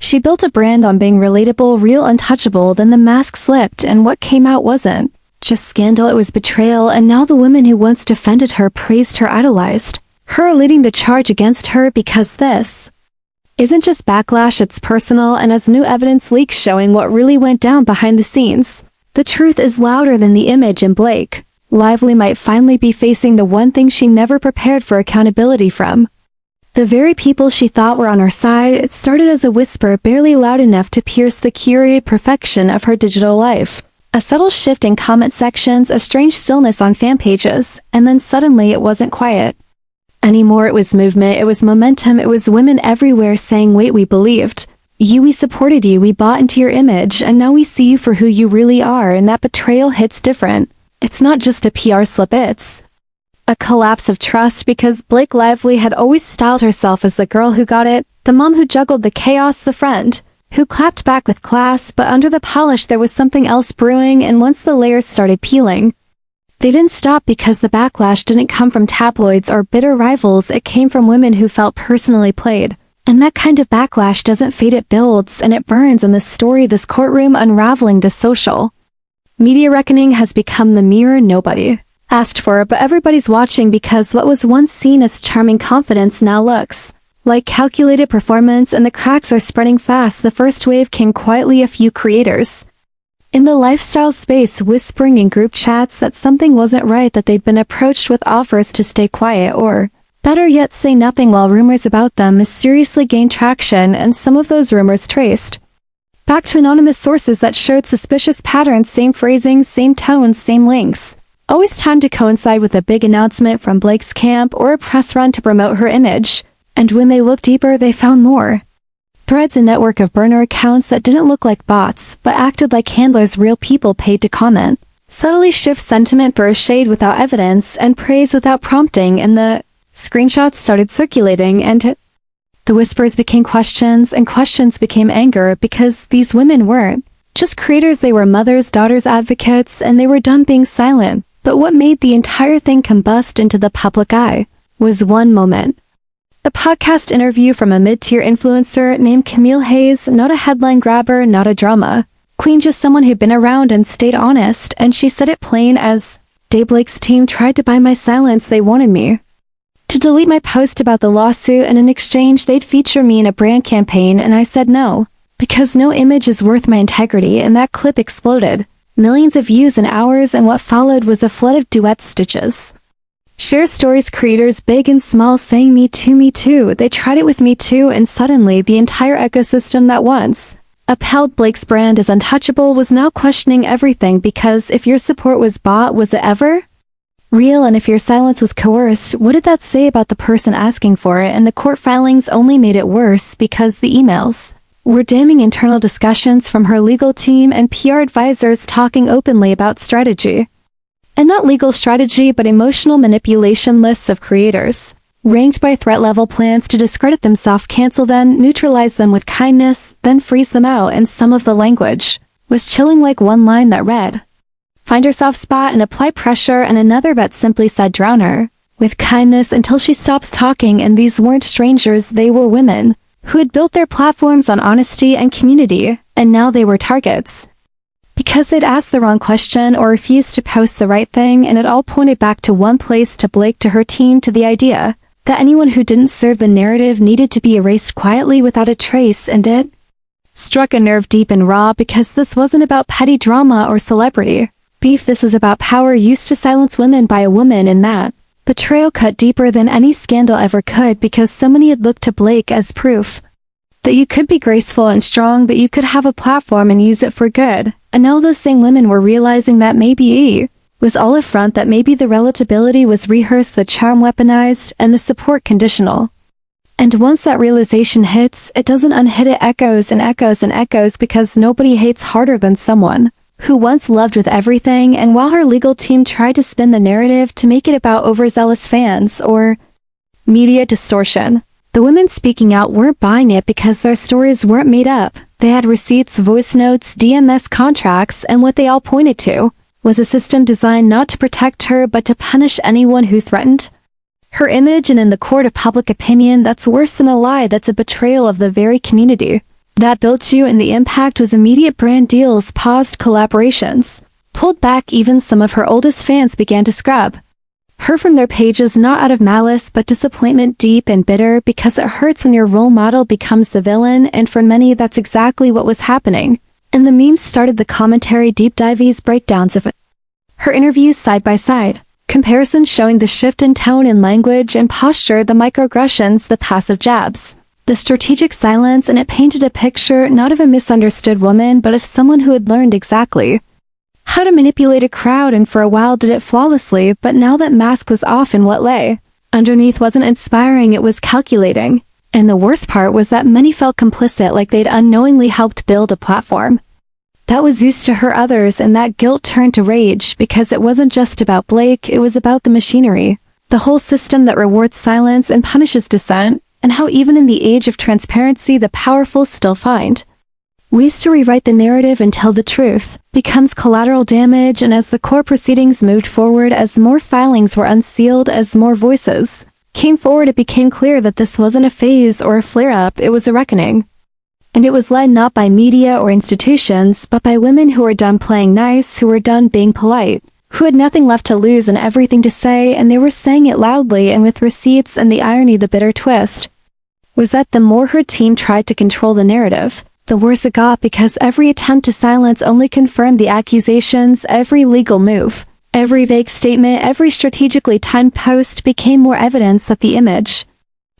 She built a brand on being relatable, real, untouchable, then the mask slipped and what came out wasn't just scandal, it was betrayal, and now the women who once defended her praised her idolized her, leading the charge against her because this isn't just backlash, it's personal, and as new evidence leaks showing what really went down behind the scenes, the truth is louder than the image, and Blake Lively might finally be facing the one thing she never prepared for accountability from. The very people she thought were on her side. It started as a whisper barely loud enough to pierce the curated perfection of her digital life. A subtle shift in comment sections, a strange stillness on fan pages, and then suddenly it wasn't quiet anymore. It was movement, it was momentum, it was women everywhere saying, wait, we believed you, we supported you, we bought into your image, and now we see you for who you really are. And that betrayal hits different. It's not just a PR slip, it's a collapse of trust, because Blake Lively had always styled herself as the girl who got it, the mom who juggled the chaos, the friend who clapped back with class, but under the polish there was something else brewing, and once the layers started peeling, they didn't stop, because the backlash didn't come from tabloids or bitter rivals, it came from women who felt personally played. And that kind of backlash doesn't fade, it builds, and it burns. In this story, this courtroom unraveling, this social media reckoning has become the mirror nobody asked for, but everybody's watching, because what was once seen as charming confidence now looks like calculated performance, and the cracks are spreading fast. The first wave came quietly, a few creators in the lifestyle space whispering in group chats that something wasn't right, that they'd been approached with offers to stay quiet, or better yet, say nothing, while rumors about them mysteriously gained traction, and some of those rumors traced back to anonymous sources that showed suspicious patterns, same phrasing, same tones, same links, always timed to coincide with a big announcement from Blake's camp or a press run to promote her image. And when they looked deeper, they found more threads, a network of burner accounts that didn't look like bots, but acted like handlers, real people paid to comment, subtly shift sentiment, burst shade without evidence, and praise without prompting. And the screenshots started circulating, and the whispers became questions, and questions became anger, because these women weren't just creators, they were mothers, daughters, advocates, and they were done being silent. But what made the entire thing combust into the public eye was one moment. A podcast interview from a mid-tier influencer named Camille Hayes, not a headline grabber, not a drama queen, just someone who'd been around and stayed honest, and she said it plain as day. Blake's team tried to buy my silence. They wanted me to delete my post about the lawsuit, and in exchange they'd feature me in a brand campaign, and I said no, because no image is worth my integrity. And that clip exploded. Millions of views in hours, and what followed was a flood of duet stitches. Share stories, creators big and small saying me too, they tried it with me too, and suddenly the entire ecosystem that once upheld Blake's brand as untouchable was now questioning everything, because if your support was bought, was it ever real? And if your silence was coerced, what did that say about the person asking for it? And the court filings only made it worse, because the emails were damning, internal discussions from her legal team and PR advisors talking openly about strategy. And not legal strategy, but emotional manipulation, lists of creators ranked by threat level, plans to discredit them, soft cancel them, neutralize them with kindness, then freeze them out. And some of the language was chilling, like one line that read, find her soft spot and apply pressure, and another that simply said, drown her with kindness until she stops talking. And these weren't strangers, they were women who had built their platforms on honesty and community, and now they were targets because they'd asked the wrong question or refused to post the right thing. And it all pointed back to one place, to Blake, to her team, to the idea that anyone who didn't serve the narrative needed to be erased quietly without a trace. And it struck a nerve deep and raw, because this wasn't about petty drama or celebrity beef, this was about power used to silence women by a woman. And that betrayal cut deeper than any scandal ever could, because so many had looked to Blake as proof that you could be graceful and strong, but you could have a platform and use it for good. And now those same women were realizing that maybe it was all a front, that maybe the relatability was rehearsed, the charm weaponized, and the support conditional. And once that realization hits, it doesn't unhit, it echoes and echoes and echoes, because nobody hates harder than someone who once loved with everything. And while her legal team tried to spin the narrative to make it about overzealous fans or media distortion, the women speaking out weren't buying it, because their stories weren't made up. They had receipts, voice notes, DMS contracts, and what they all pointed to was a system designed not to protect her, but to punish anyone who threatened her image. And in the court of public opinion, that's worse than a lie, that's a betrayal of the very community That built you, and the impact was immediate. Brand deals paused, collaborations pulled back, even some of her oldest fans began to scrub her from their pages, not out of malice but disappointment, deep and bitter, because it hurts when your role model becomes the villain, and for many that's exactly what was happening. And the memes started, the commentary, deep dives, breakdowns of her interviews side by side, comparisons showing the shift in tone and language and posture, the microaggressions, the passive jabs, the strategic silence, and it painted a picture not of a misunderstood woman but of someone who had learned exactly how to manipulate a crowd, and for a while did it flawlessly. But now that mask was off, and what lay underneath wasn't inspiring, it was calculating. And the worst part was that many felt complicit, like they'd unknowingly helped build a platform that was used to hurt others, and that guilt turned to rage, because it wasn't just about Blake, it was about the machinery, the whole system that rewards silence and punishes dissent, and how even in the age of transparency the powerful still find ways to rewrite the narrative until the truth becomes collateral damage. And as the court proceedings moved forward, as more filings were unsealed, as more voices came forward, it became clear that this wasn't a phase or a flare-up, it was a reckoning. And it was led not by media or institutions, but by women who were done playing nice, who were done being polite, who had nothing left to lose and everything to say, and they were saying it loudly and with receipts. And the irony, the bitter twist, was that the more her team tried to control the narrative, the worse it got, because every attempt to silence only confirmed the accusations. Every legal move, every vague statement, every strategically timed post became more evidence that the image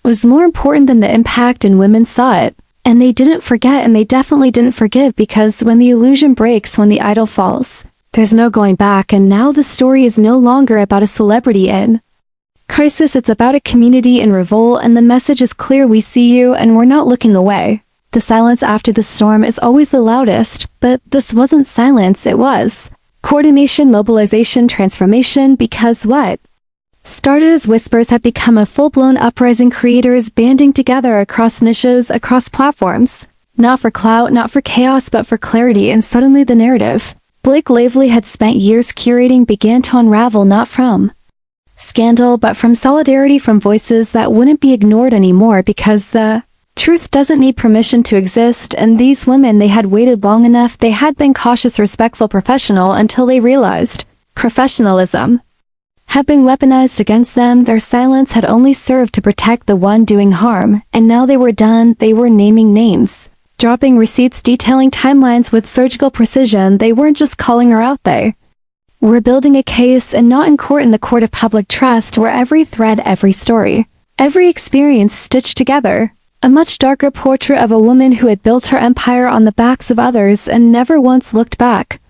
was more important than the impact, and women saw it. And they didn't forget, and they definitely didn't forgive, because when the illusion breaks, when the idol falls, there's no going back. And now the story is no longer about a celebrity in crisis, it's about a community in revolt, and the message is clear: we see you and we're not looking away. The silence after the storm is always the loudest, but this wasn't silence, it was coordination, mobilization, transformation, because what started as whispers had become a full-blown uprising, creators banding together across niches, across platforms, not for clout, not for chaos, but for clarity. And suddenly the narrative Blake Lively had spent years curating began to unravel, not from scandal, but from solidarity, from voices that wouldn't be ignored anymore, because the truth doesn't need permission to exist. And these women, they had waited long enough, they had been cautious, respectful, professional, until they realized professionalism had been weaponized against them. Their silence had only served to protect the one doing harm, and now they were done. They were naming names, dropping receipts, detailing timelines with surgical precision. They weren't just calling her out, they were building a case, and not in court, in the court of public trust, where every thread, every story, every experience stitched together a much darker portrait of a woman who had built her empire on the backs of others and never once looked back.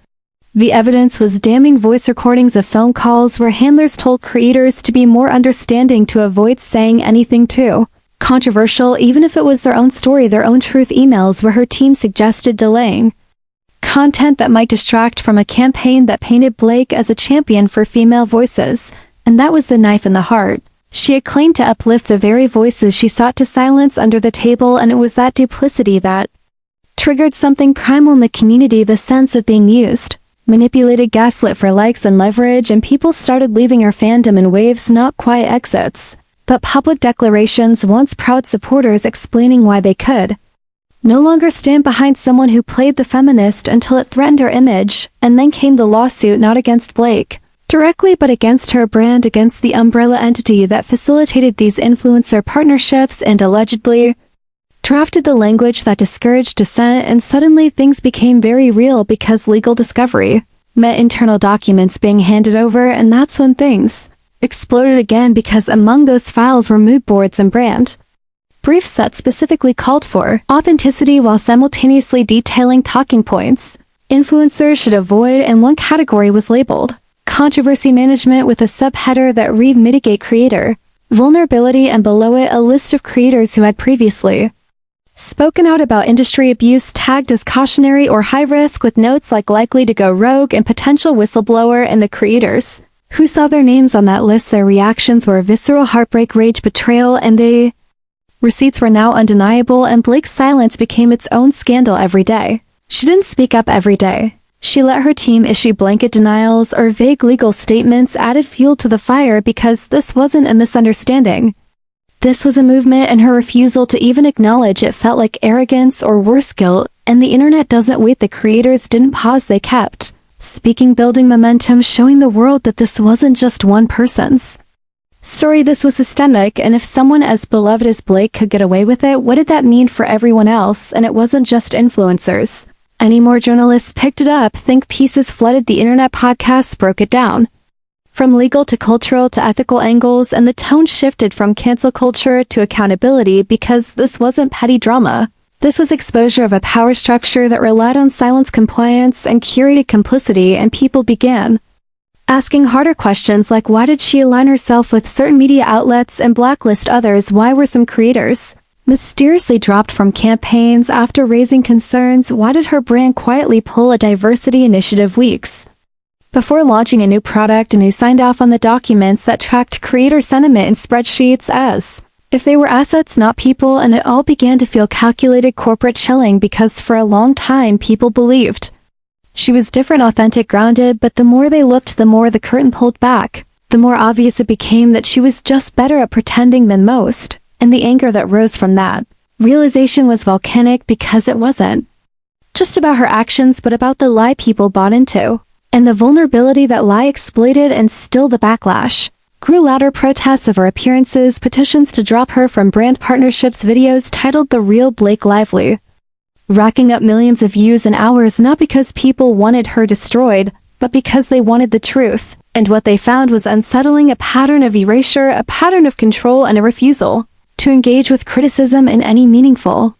The evidence was damning: voice recordings of phone calls where handlers told creators to be more understanding, to avoid saying anything too controversial, even if it was their own story, their own truth; emails where her team suggested delaying content that might distract from a campaign that painted Blake as a champion for female voices. And that was the knife in the heart. She had claimed to uplift the very voices she sought to silence under the table, and it was that duplicity that triggered something primal in the community, the sense of being used, manipulated, gaslit for likes and leverage. And people started leaving her fandom in waves, not quiet exits, but public declarations, once proud supporters explaining why they could no longer stand behind someone who played the feminist until it threatened her image. And then came the lawsuit, not against Blake directly, but against her brand, against the umbrella entity that facilitated these influencer partnerships and allegedly drafted the language that discouraged dissent. And suddenly things became very real, because legal discovery meant internal documents being handed over. And that's when things exploded again, because among those files were mood boards and brand briefs that specifically called for authenticity while simultaneously detailing talking points influencers should avoid. And one category was labeled controversy management, with a subheader that read mitigate creator vulnerability, and below it a list of creators who had previously spoken out about industry abuse, tagged as cautionary or high risk, with notes like likely to go rogue and potential whistleblower. And the creators who saw their names on that list, their reactions were visceral heartbreak, rage, betrayal, and the receipts were now undeniable. And Blake's silence became its own scandal every day. She didn't speak up every day. She let her team issue blanket denials or vague legal statements, added fuel to the fire, because this wasn't a misunderstanding. This was a movement, and her refusal to even acknowledge it felt like arrogance or worse, guilt, and the internet doesn't wait. The creators didn't pause, they kept speaking, building momentum, showing the world that this wasn't just one person's story. This was systemic, and if someone as beloved as Blake could get away with it, what did that mean for everyone else? And it wasn't just influencers anymore. Journalists picked it up, think pieces flooded the internet, podcasts broke it down from legal to cultural to ethical angles, and the tone shifted from cancel culture to accountability, because this wasn't petty drama. This was exposure of a power structure that relied on silence, compliance, and curated complicity, and people began asking harder questions like, why did she align herself with certain media outlets and blacklist others? Why were some creators mysteriously dropped from campaigns after raising concerns? Why did her brand quietly pull a diversity initiative weeks before launching a new product, and who signed off on the documents that tracked creator sentiment in spreadsheets as if they were assets, not people? And it all began to feel calculated, corporate, chilling, because for a long time people believed she was different, authentic, grounded, but the more they looked, the more the curtain pulled back. The more obvious it became that she was just better at pretending than most, and the anger that rose from that realization was volcanic, because it wasn't just about her actions but about the lie people bought into, and the vulnerability that lie exploited. And still the backlash grew louder. Protests of her appearances, petitions to drop her from brand partnerships, videos titled "The Real Blake Lively" racking up millions of views and hours, not because people wanted her destroyed, but because they wanted the truth. And what they found was unsettling: a pattern of erasure, a pattern of control, and a refusal to engage with criticism in any meaningful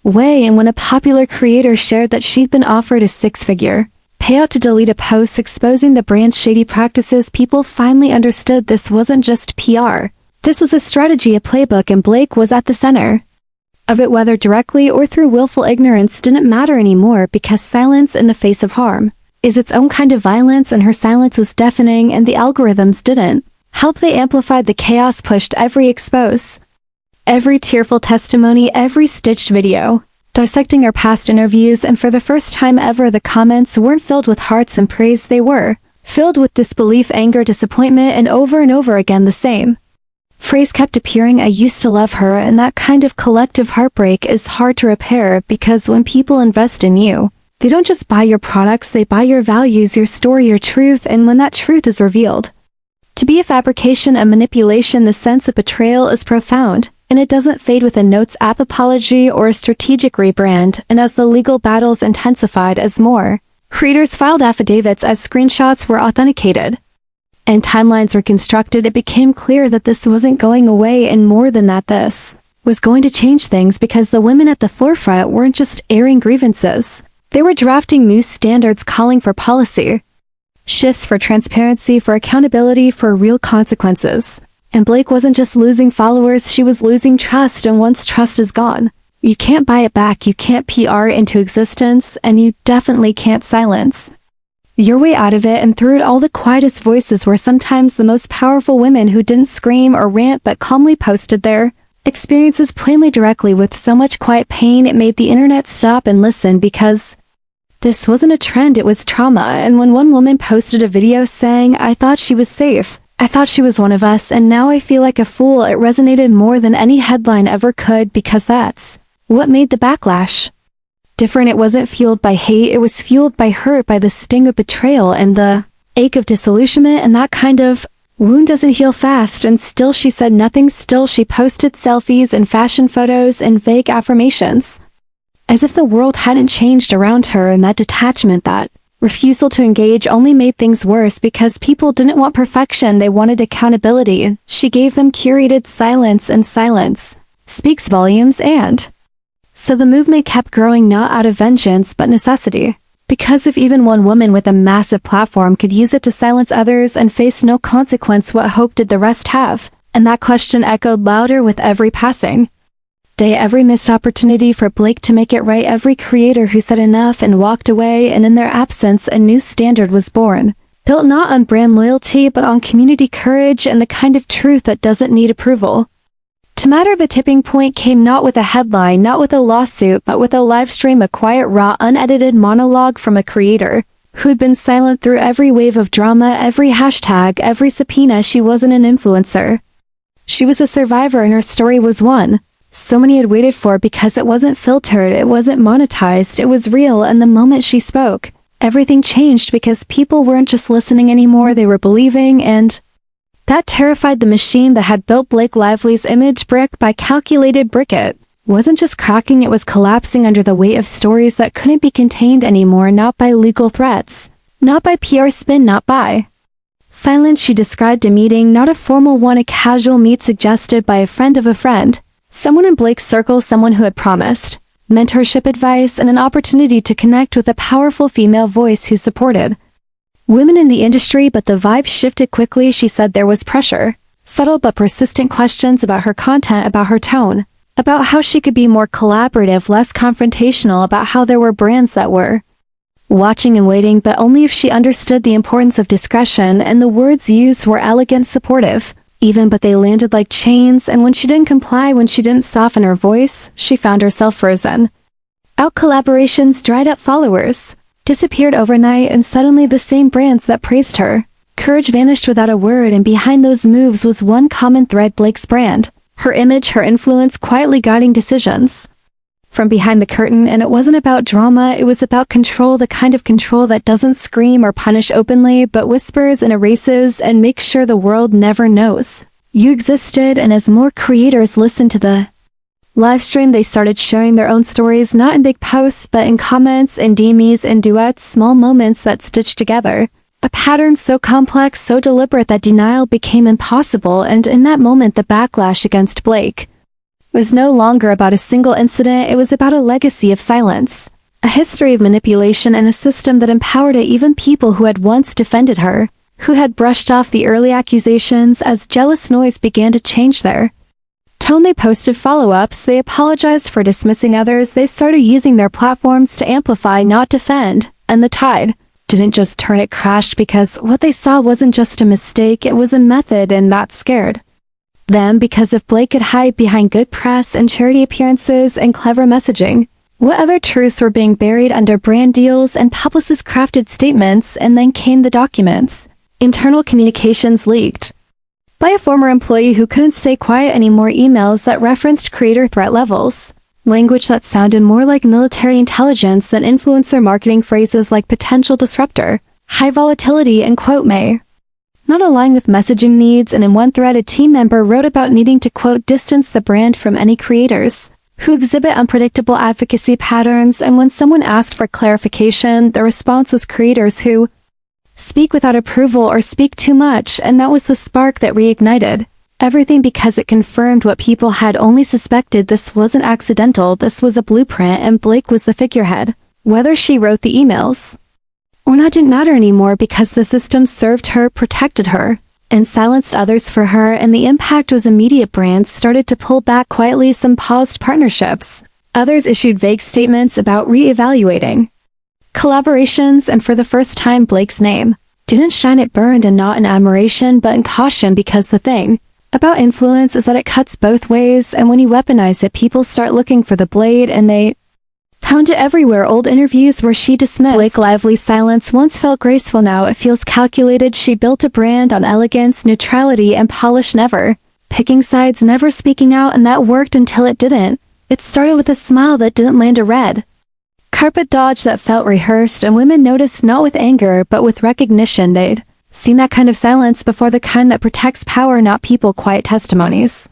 way. And when a popular creator shared that she'd been offered a six-figure payout to delete a post exposing the brand's shady practices, people finally understood this wasn't just PR. This was a strategy, a playbook, and Blake was at the center of it. Whether directly or through willful ignorance didn't matter anymore, because silence in the face of harm is its own kind of violence, and her silence was deafening, and the algorithms didn't help. They amplified the chaos, pushed every expose, every tearful testimony, every stitched video, dissecting her past interviews, and for the first time ever, the comments weren't filled with hearts and praise. They were filled with disbelief, anger, disappointment, and over again the same phrase kept appearing: I used to love her. And that kind of collective heartbreak is hard to repair, because when people invest in you, they don't just buy your products, they buy your values, your story, your truth. And when that truth is revealed to be a fabrication, a manipulation, the sense of betrayal is profound, and it doesn't fade with a Notes app apology or a strategic rebrand. And as the legal battles intensified, as more creators filed affidavits, as screenshots were authenticated and timelines were constructed, it became clear that this wasn't going away, and more than that, this was going to change things, because the women at the forefront weren't just airing grievances. They were drafting new standards, calling for policy shifts, for transparency, for accountability, for real consequences. And Blake wasn't just losing followers, she was losing trust, and once trust is gone, you can't buy it back. You can't PR into existence, and you definitely can't silence your way out of it. And through it all, the quietest voices were sometimes the most powerful: women who didn't scream or rant but calmly posted their experiences plainly, directly, with so much quiet pain it made the internet stop and listen, because this wasn't a trend, it was trauma. And when one woman posted a video saying, "I thought she was safe, I thought she was one of us, and now I feel like a fool," it resonated more than any headline ever could, because that's what made the backlash different. It wasn't fueled by hate, it was fueled by hurt, by the sting of betrayal and the ache of disillusionment. And that kind of wound doesn't heal fast. And still she said nothing. Still she posted selfies and fashion photos and vague affirmations, as if the world hadn't changed around her. And that detachment, that refusal to engage, only made things worse, because people didn't want perfection, they wanted accountability. She gave them curated silence, and silence speaks volumes. And so the movement kept growing, not out of vengeance but necessity, because if even one woman with a massive platform could use it to silence others and face no consequence, what hope did the rest have? And that question echoed louder with every passing day, every missed opportunity for Blake to make it right, every creator who said enough and walked away. And in their absence, a new standard was born, built not on brand loyalty but on community courage, and the kind of truth that doesn't need approval to matter. The tipping point came not with a headline, not with a lawsuit, but with a live stream, a quiet, raw, unedited monologue from a creator who'd been silent through every wave of drama, every hashtag, every subpoena. She wasn't an influencer, She was a survivor and her story was one so many had waited for because it wasn't filtered, it wasn't monetized, it was real, and the moment she spoke, everything changed because people weren't just listening anymore, they were believing, and that terrified the machine that had built Blake Lively's image brick by calculated brick. It wasn't just cracking, it was collapsing under the weight of stories that couldn't be contained anymore, not by legal threats, not by PR spin, not by silence. She described a meeting, not a formal one, a casual meet suggested by a friend of a friend. Someone in Blake's circle, someone who had promised mentorship, advice, and an opportunity to connect with a powerful female voice who supported women in the industry. But the vibe shifted quickly. She said there was pressure, subtle but persistent questions about her content, about her tone, about how she could be more collaborative, less confrontational, about how there were brands that were watching and waiting, but only if she understood the importance of discretion, and the words used were elegant, supportive, even, but they landed like chains, and when she didn't comply, when she didn't soften her voice, she found herself frozen. Out collaborations, dried up, followers disappeared overnight, and suddenly the same brands that praised her courage vanished without a word, and behind those moves was one common thread: Blake's brand, her image, her influence quietly guiding decisions from behind the curtain. And it wasn't about drama, it was about control, the kind of control that doesn't scream or punish openly, but whispers and erases and makes sure the world never knows you existed. And as more creators listened to the live stream, they started sharing their own stories, not in big posts, but in comments, in DMs, in duets, small moments that stitched together a pattern so complex, so deliberate that denial became impossible. And in that moment, the backlash against Blake was no longer about a single incident, it was about a legacy of silence, a history of manipulation, and a system that empowered it. Even people who had once defended her, who had brushed off the early accusations as jealous noise, began to change their tone. They posted follow-ups, they apologized for dismissing others, they started using their platforms to amplify, not defend. And the tide didn't just turn, it crashed, because what they saw wasn't just a mistake, it was a method, and that scared them, because if Blake could hide behind good press and charity appearances and clever messaging, what other truths were being buried under brand deals and publicist crafted statements? And then came the documents. Internal communications leaked by a former employee who couldn't stay quiet anymore, emails that referenced creator threat levels, language that sounded more like military intelligence than influencer marketing, phrases like potential disruptor, high volatility, and quote, may not align with messaging needs. And in one thread, a team member wrote about needing to, quote, distance the brand from any creators who exhibit unpredictable advocacy patterns. And when someone asked for clarification, the response was creators who speak without approval or speak too much. And that was the spark that reignited everything, because it confirmed what people had only suspected. This wasn't accidental, this was a blueprint, and Blake was the figurehead. Whether she wrote the emails or not didn't matter anymore, because the system served her, protected her, and silenced others for her. And the impact was immediate. Brands started to pull back quietly, some paused partnerships, others issued vague statements about re-evaluating collaborations, and for the first time Blake's name didn't shine. It burned, and not in admiration but in caution, because the thing about influence is that it cuts both ways, and when you weaponize it, people start looking for the blade, and they found it everywhere. Old interviews where she dismissed Blake Lively's silence once felt graceful, now it feels calculated. She built a brand on elegance, neutrality, and polish, never picking sides, never speaking out, and that worked until it didn't. It started with a smile that didn't land, a red carpet dodge that felt rehearsed, and women noticed, not with anger but with recognition. They'd seen that kind of silence before, the kind that protects power, not people. Quiet testimonies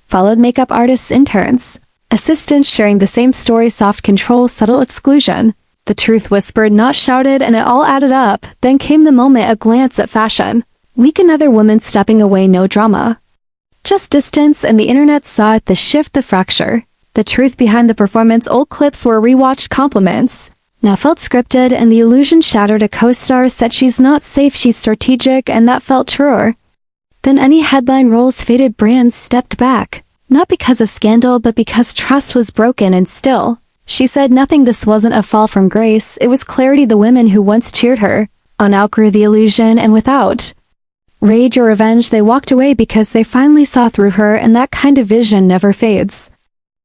followed. Makeup artists, interns, assistants sharing the same story, soft control, subtle exclusion, the truth whispered, not shouted, and it all added up. Then came the moment, a glance at fashion week, another woman stepping away, no drama, just distance, and the internet saw it, the shift, the fracture, the truth behind the performance. Old clips were rewatched, compliments now felt scripted, and the illusion shattered. A co-star said she's not safe, she's strategic, and that felt truer than any headline. Roles faded, brands stepped back, not because of scandal but because trust was broken. And still, she said nothing. This wasn't a fall from grace, it was clarity. The women who once cheered her on outgrew the illusion, and without rage or revenge, they walked away because they finally saw through her, and that kind of vision never fades.